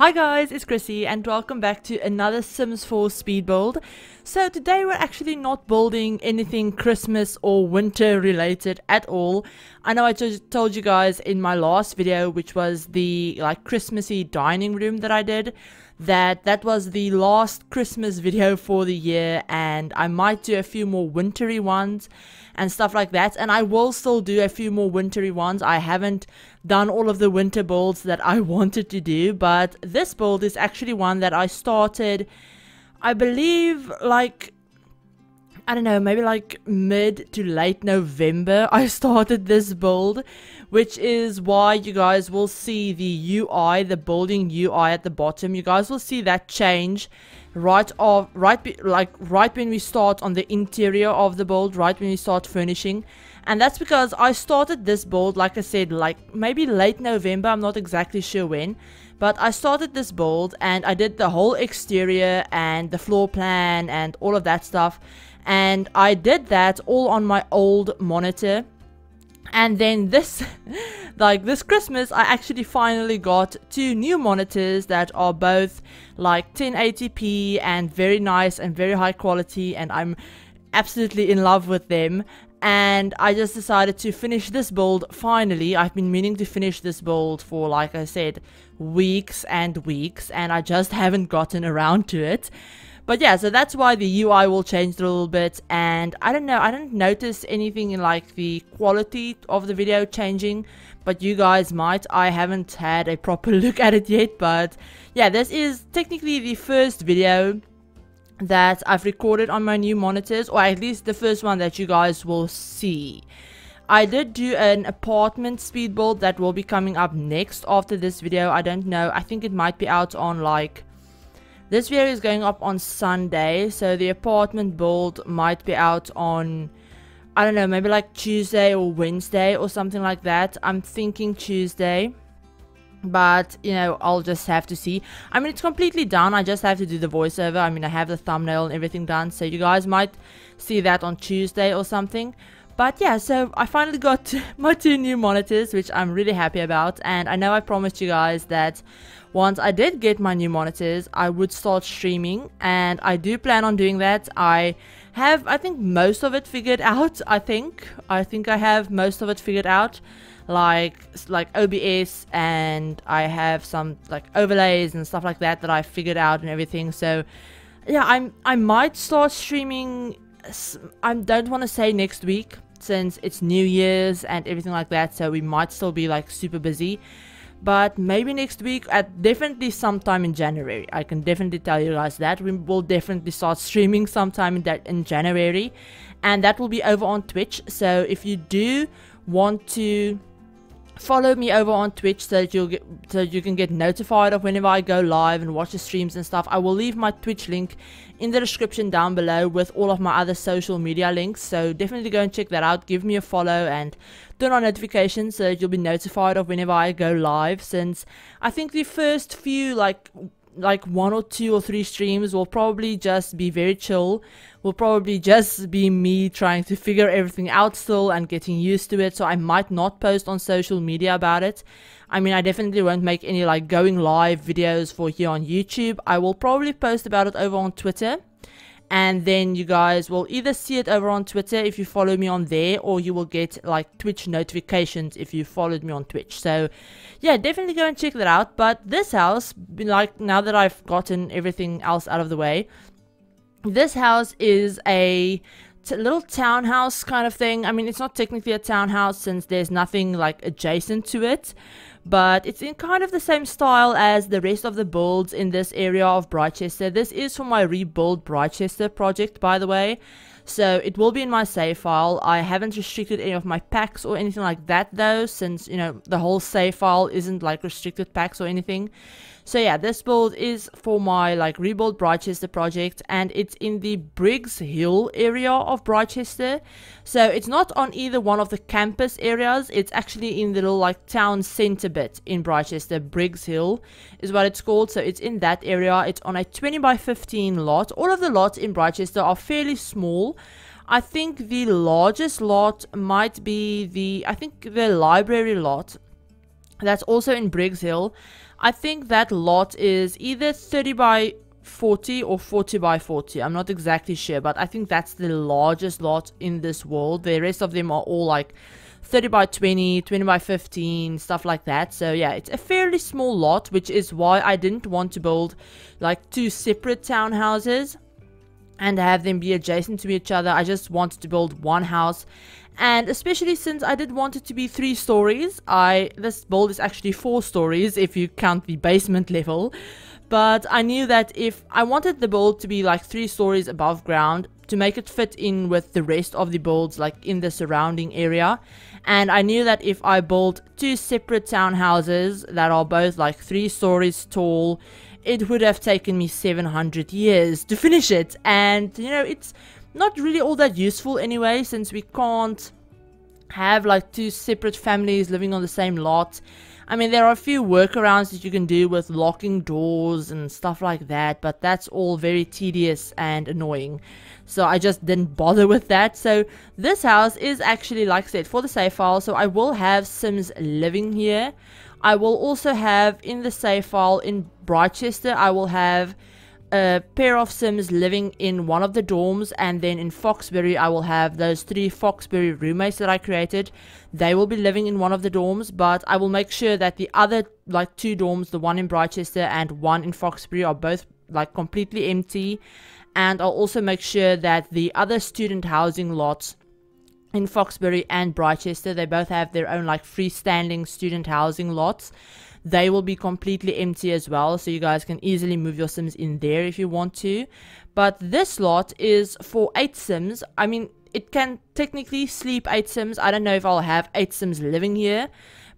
Hi guys, it's Chrissie and welcome back to another Sims 4 speed build. So today we're actually not building anything Christmas or winter related at all. I know I told you guys in my last video, which was the Christmassy dining room that I did, that was the last Christmas video for the year, and I might do a few more wintry ones and stuff like that, and I will still do a few more wintry ones. I haven't done all of the winter builds that I wanted to do, but this build is actually one that I started, I believe, I don't know, maybe mid to late November I started this build, which is why you guys will see the UI, the building UI at the bottom. You guys will see that change right when we start on the interior of the build, right when we start furnishing. And that's because I started this build, like I said, maybe late November, I'm not exactly sure when. But I started this build and I did the whole exterior and the floor plan and all of that stuff. And I did that all on my old monitor. And then this this Christmas I actually finally got two new monitors that are both 1080p and very nice and very high quality, and I'm absolutely in love with them. And I just decided to finish this build finally. I've been meaning to finish this build for, like I said, weeks and weeks, and I just haven't gotten around to it. But yeah, so that's why the UI will change a little bit, and I don't know, I didn't notice anything in the quality of the video changing, but you guys might. I haven't had a proper look at it yet, but yeah, this is technically the first video that I've recorded on my new monitors, or at least the first one that you guys will see. I did do an apartment speed build that will be coming up next after this video. I don't know, I think it might be out on this video is going up on Sunday, so the apartment build might be out on, I don't know, maybe Tuesday or Wednesday or something like that. I'm thinking Tuesday, but you know, I'll just have to see. I mean, it's completely done. I just have to do the voiceover. I mean, I have the thumbnail and everything done, so you guys might see that on Tuesday or something. But yeah, so I finally got my two new monitors, which I'm really happy about. And I know I promised you guys that once I did get my new monitors, I would start streaming, and I do plan on doing that. I have, I think, most of it figured out. I think I have most of it figured out, like OBS, and I have some overlays and stuff like that I figured out and everything. So yeah, I might start streaming. I don't want to say next week, since it's New Year's and everything like that, so we might still be super busy. But maybe next week, definitely sometime in January. I can definitely tell you guys that. We will definitely start streaming sometime in January. And that will be over on Twitch. So if you do want to follow me over on Twitch so that you can get notified of whenever I go live and watch the streams and stuff, I will leave my Twitch link in the description down below with all of my other social media links. So definitely go and check that out. Give me a follow and turn on notifications so that you'll be notified of whenever I go live, since I think the first few one or two or three streams will probably just be very chill. Will probably just be me trying to figure everything out still and getting used to it, so I might not post on social media about it. I mean, I definitely won't make any going live videos for here on YouTube. I will probably post about it over on Twitter, and then you guys will either see it over on Twitter if you follow me on there, or you will get Twitch notifications if you followed me on Twitch. So yeah, definitely go and check that out. But this house, now that I've gotten everything else out of the way, this house is a little townhouse kind of thing. I mean, it's not technically a townhouse since there's nothing adjacent to it, but it's in kind of the same style as the rest of the builds in this area of Britechester. This is for my Rebuild Britechester project, by the way, so it will be in my save file. I haven't restricted any of my packs or anything like that though, since, you know, the whole save file isn't restricted packs or anything. So yeah, this build is for my Rebuild Britechester project, and it's in the Briggs Hill area of Britechester. So it's not on either one of the campus areas. It's actually in the little town center bit in Britechester. Briggs Hill is what it's called. So it's in that area. It's on a 20 by 15 lot. All of the lots in Britechester are fairly small. I think the largest lot might be the library lot. That's also in Briggs Hill. I think that lot is either 30 by 40 or 40 by 40. I'm not exactly sure, but I think that's the largest lot in this world. The rest of them are all like 30 by 20, 20 by 15, stuff like that. So yeah, it's a fairly small lot, which is why I didn't want to build like two separate townhouses and have them be adjacent to each other. I just wanted to build one house, and especially since I did want it to be 3 stories. This build is actually 4 stories if you count the basement level, but I knew that if I wanted the build to be like 3 stories above ground to make it fit in with the rest of the builds like in the surrounding area, and I knew that if I built 2 separate townhouses that are both like 3 stories tall, it would have taken me 700 years to finish it. And you know, it's not really all that useful anyway, since we can't have like 2 separate families living on the same lot. I mean, there are a few workarounds that you can do with locking doors and stuff like that, but that's all very tedious and annoying. So I just didn't bother with that. So this house is actually, like I said, for the save file. So I will have Sims living here. I will also have in the save file in Britechester, I will have a pair of Sims living in one of the dorms, and then in Foxbury I will have those 3 Foxbury roommates that I created. They will be living in one of the dorms, but I will make sure that the other like 2 dorms, the one in Britechester and one in Foxbury, are both like completely empty. And I'll also make sure that the other student housing lots in Foxbury and Britechester, they both have their own like freestanding student housing lots. They will be completely empty as well, so you guys can easily move your Sims in there if you want to. But this lot is for 8 Sims. I mean, it can technically sleep 8 Sims. I don't know if I'll have 8 Sims living here,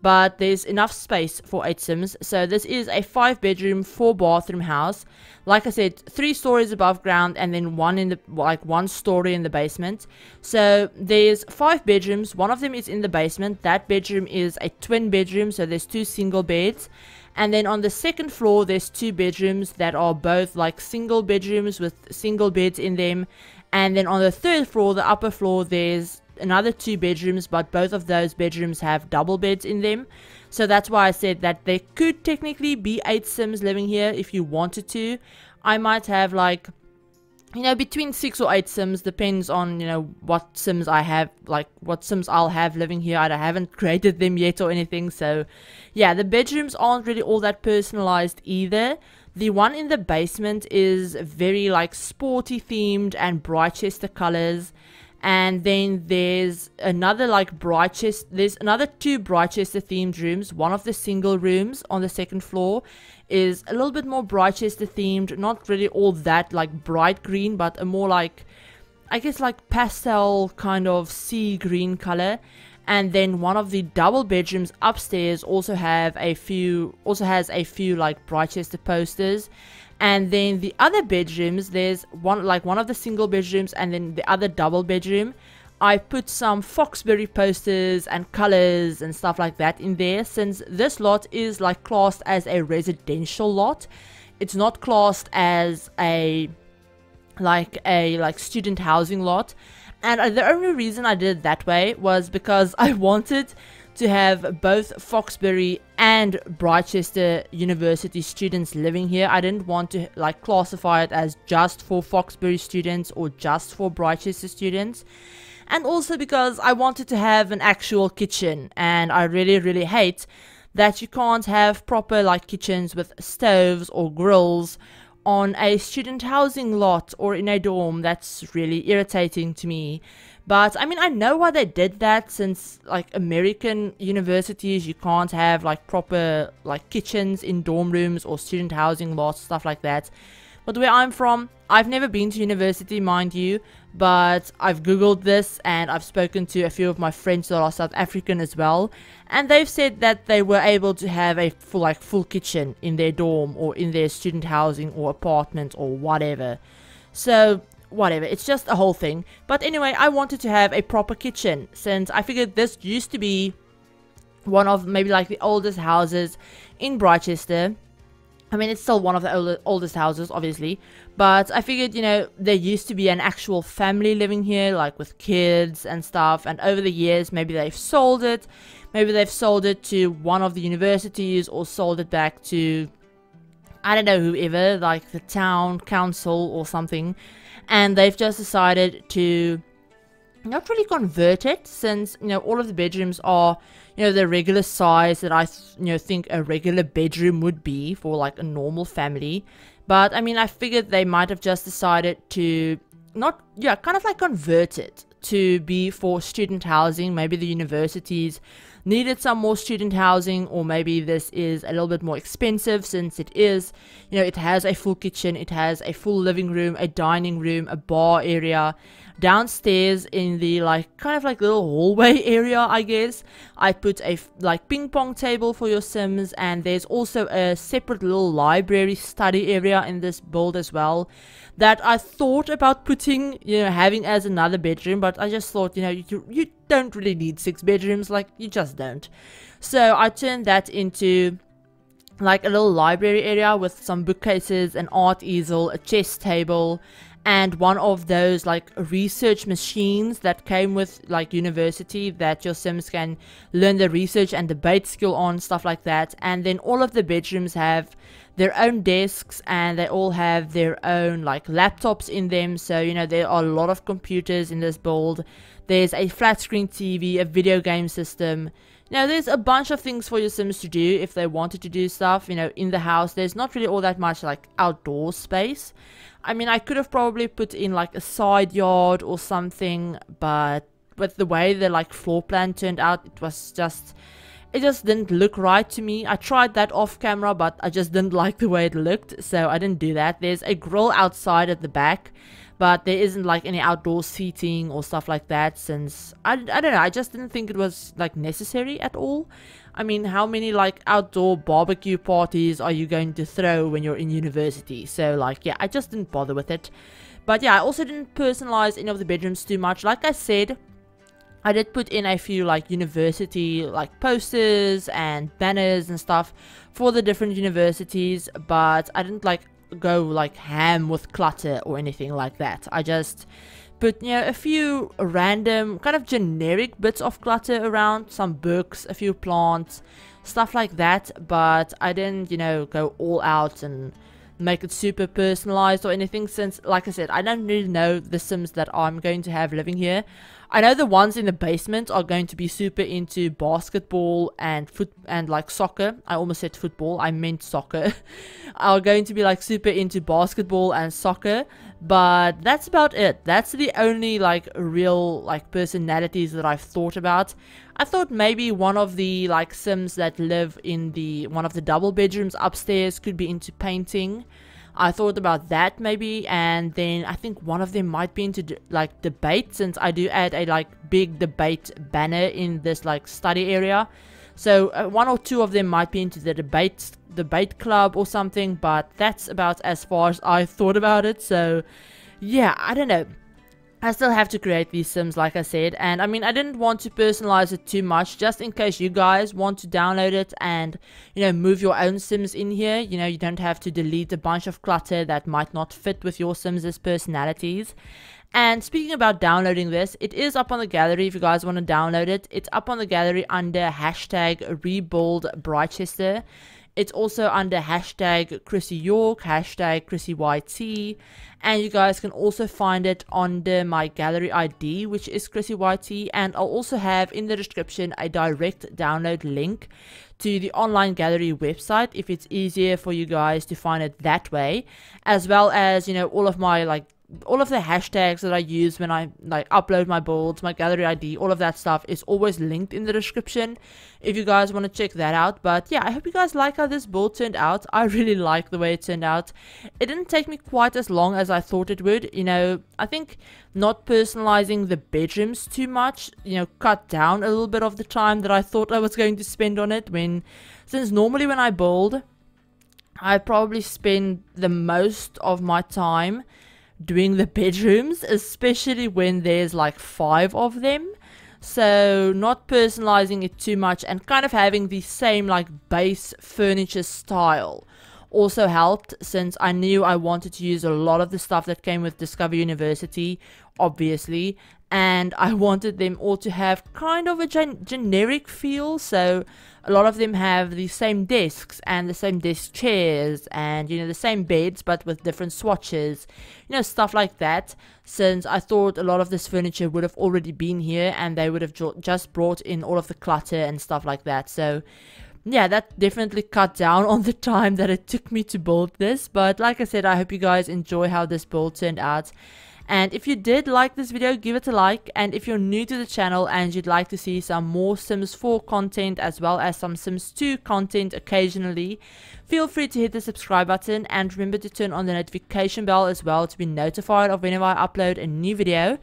but there's enough space for 8 Sims. So this is a 5-bedroom, 4-bathroom house. Like I said, 3 stories above ground, and then one in the 1 story in the basement. So there's 5 bedrooms. One of them is in the basement. That bedroom is a twin bedroom, so there's 2 single beds. And then on the second floor, there's 2 bedrooms that are both like single bedrooms with single beds in them. And then on the third floor, the upper floor, there's another 2 bedrooms, but both of those bedrooms have double beds in them. So that's why I said that there could technically be 8 Sims living here if you wanted to. I might have like, you know, between 6 or 8 Sims, depends on, you know, what Sims I have, like what Sims I'll have living here. I haven't created them yet or anything. So yeah, the bedrooms aren't really all that personalized either. The one in the basement is very like sporty themed and Britechester colors. And then there's another like there's another 2 Britechester themed rooms. One of the single rooms on the second floor is a little bit more Britechester themed, not really all that like bright green, but a more like, I guess like pastel kind of sea green color. And then one of the double bedrooms upstairs also has a few like Britechester posters. And then the other bedrooms, there's one of the single bedrooms, and then the other double bedroom, I put some Foxbury posters and colors and stuff like that in there, since this lot is like classed as a residential lot. It's not classed as a student housing lot. And the only reason I did it that way was because I wanted to have both Foxbury and Britechester University students living here. I didn't want to like classify it as just for Foxbury students or just for Britechester students. And also because I wanted to have an actual kitchen, and I really hate that you can't have proper like kitchens with stoves or grills on a student housing lot or in a dorm. That's really irritating to me. But I mean, I know why they did that, since like American universities, you can't have like proper like kitchens in dorm rooms or student housing lots, stuff like that. But where I'm from, I've never been to university, mind you, but I've googled this and I've spoken to a few of my friends that are South African as well, and they've said that they were able to have a full kitchen in their dorm or in their student housing or apartment or whatever. So whatever, it's just a whole thing. But anyway, I wanted to have a proper kitchen, since I figured this used to be one of maybe like the oldest houses in Britechester. I mean, it's still one of the oldest houses, obviously, but I figured, you know, there used to be an actual family living here, like with kids and stuff, and over the years, maybe they've sold it. Maybe they've sold it to one of the universities or sold it back to, I don't know, whoever, like the town council or something, and they've just decided to not really convert it, since, you know, all of the bedrooms are, you know, the regular size that I think a regular bedroom would be for like a normal family. But I mean, I figured they might have just decided to kind of like convert it to be for student housing. Maybe the universities needed some more student housing, or maybe this is a little bit more expensive, since it is, you know, it has a full kitchen, it has a full living room, a dining room, a bar area. Downstairs in the like kind of like little hallway area, I guess, I put a like ping pong table for your Sims, and there's also a separate little library study area in this build as well, that I thought about putting, you know, having as another bedroom, but I just thought, you know, you don't really need 6 bedrooms, like you just don't. So I turned that into like a little library area with some bookcases, an art easel, a chess table, and one of those like research machines that came with like university, that your Sims can learn the research and debate skill on, stuff like that. And then all of the bedrooms have their own desks, and they all have their own like laptops in them. So, you know, there are a lot of computers in this build. There's a flat screen TV, a video game system. Now, there's a bunch of things for your Sims to do if they wanted to do stuff, you know, in the house. There's not really all that much like outdoor space. I mean, I could have probably put in like a side yard or something, but with the way the like floor plan turned out, it just didn't look right to me. I tried that off camera, but I just didn't like the way it looked, so I didn't do that. There's a grill outside at the back, but there isn't like any outdoor seating or stuff like that, since I don't know, I just didn't think it was like necessary at all. I mean, how many like outdoor barbecue parties are you going to throw when you're in university? So like, yeah, I just didn't bother with it. But yeah, I also didn't personalize any of the bedrooms too much. Like I said, I did put in a few like university like posters and banners and stuff for the different universities, but I didn't like go like ham with clutter or anything like that. I just put, you know, a few random kind of generic bits of clutter around, some books, a few plants, stuff like that, but I didn't, you know, go all out and make it super personalized or anything, since like I said, I don't really know the Sims that I'm going to have living here. I know the ones in the basement are going to be super into basketball and like soccer. I almost said football, I meant soccer. Are going to be like super into basketball and soccer, but that's about it. That's the only like real like personalities that I've thought about. I thought maybe one of the like Sims that live in one of the double bedrooms upstairs could be into painting. I thought about that maybe, and then I think one of them might be into like debate, since I do add a like big debate banner in this like study area. So one or two of them might be into the debate club or something, but that's about as far as I thought about it. So yeah, I don't know. I still have to create these Sims, like I said, and I mean, I didn't want to personalize it too much, just in case you guys want to download it and, you know, move your own Sims in here. You know, you don't have to delete a bunch of clutter that might not fit with your Sims' personalities. And speaking about downloading this, it is up on the gallery if you guys want to download it. It's up on the gallery under hashtag Rebuild Britechester. It's also under hashtag ChrissieYork, hashtag ChrissieYT, and you guys can also find it under my gallery ID, which is ChrissieYT, and I'll also have in the description a direct download link to the online gallery website if it's easier for you guys to find it that way, as well as, you know, all of the hashtags that I use when I like upload my builds, my gallery ID, all of that stuff is always linked in the description if you guys want to check that out. But yeah, I hope you guys like how this build turned out. I really like the way it turned out. It didn't take me quite as long as I thought it would. You know, I think not personalizing the bedrooms too much, you know, cut down a little bit of the time that I thought I was going to spend on it, since normally when I build, I probably spend the most of my time doing the bedrooms, especially when there's like 5 of them. So not personalizing it too much and kind of having the same like base furniture style also helped, since I knew I wanted to use a lot of the stuff that came with Discover University, obviously, and I wanted them all to have kind of a generic feel. So a lot of them have the same desks and the same desk chairs and, you know, the same beds but with different swatches, you know, stuff like that, since I thought a lot of this furniture would have already been here and they would have just brought in all of the clutter and stuff like that. So yeah, that definitely cut down on the time that it took me to build this. But like I said, I hope you guys enjoy how this build turned out. And if you did like this video, give it a like. And if you're new to the channel and you'd like to see some more Sims 4 content as well as some Sims 2 content occasionally, feel free to hit the subscribe button, and remember to turn on the notification bell as well to be notified of whenever I upload a new video.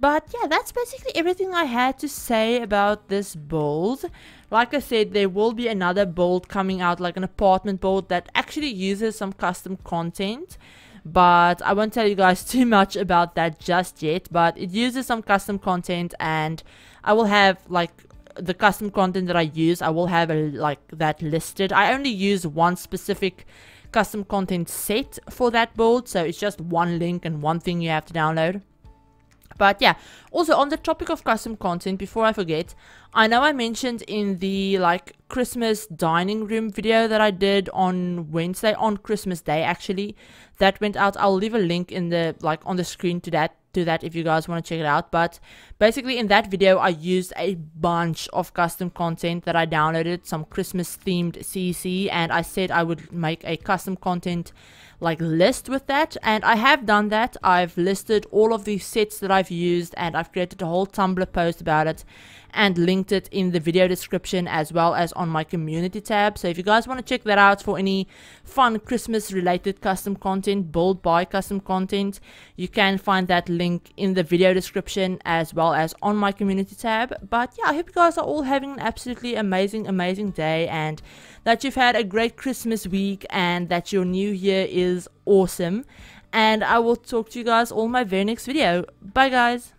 But yeah, that's basically everything I had to say about this build. Like I said, there will be another build coming out, like an apartment build that actually uses some custom content. But I won't tell you guys too much about that just yet. But it uses some custom content, and I will have like the custom content that I use, I will have like that listed. I only use one specific custom content set for that build, so it's just one link and one thing you have to download. But yeah, also on the topic of custom content, before I forget, I know I mentioned in the like Christmas dining room video that I did on Wednesday, on Christmas Day actually, that went out. I'll leave a link in the like on the screen to that if you guys want to check it out. But basically in that video I used a bunch of custom content that I downloaded, some Christmas themed CC, and I said I would make a custom content like list with that, and I have done that. I've listed all of the sets that I've used, and I've created a whole Tumblr post about it and linked it in the video description as well as on my community tab. So if you guys want to check that out for any fun Christmas related custom content, build by custom content, you can find that link in the video description as well as on my community tab. But yeah, I hope you guys are all having an absolutely amazing day, and that you've had a great Christmas week, and that your new year is awesome. And I will talk to you guys all in my very next video. Bye guys.